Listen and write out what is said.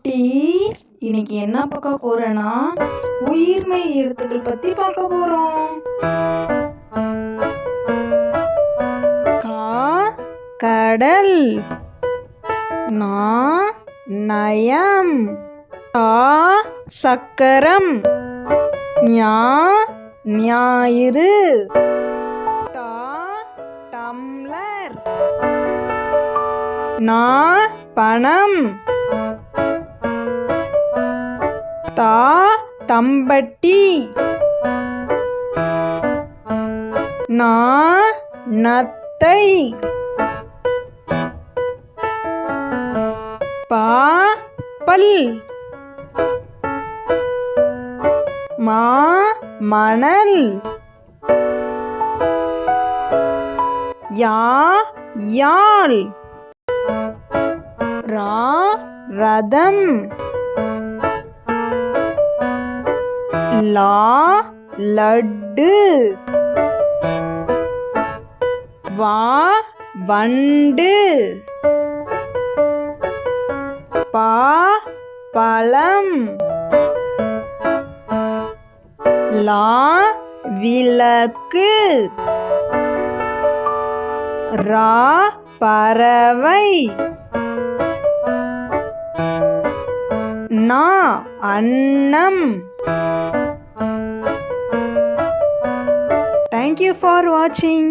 குட்டி, இன்னைக்கு என்ன பார்க்க போறேன்னா உயிர்மெய் எழுத்துக்கள் பத்தி பார்க்க போறோம். கா கடல், நா நயம், டா சக்கரம், ஞா ஞாயிறு, டா டம்ளர், நா பணம், தா தம்பட்டி, நா நத்தை, பா பல், மா மணல், யா யாழ், ரா ரதம், லா லட்டு, வா வண்டு, பா பழம், லா விளக்கு, ரா பறவை, நா அன்னம். Thank you for watching.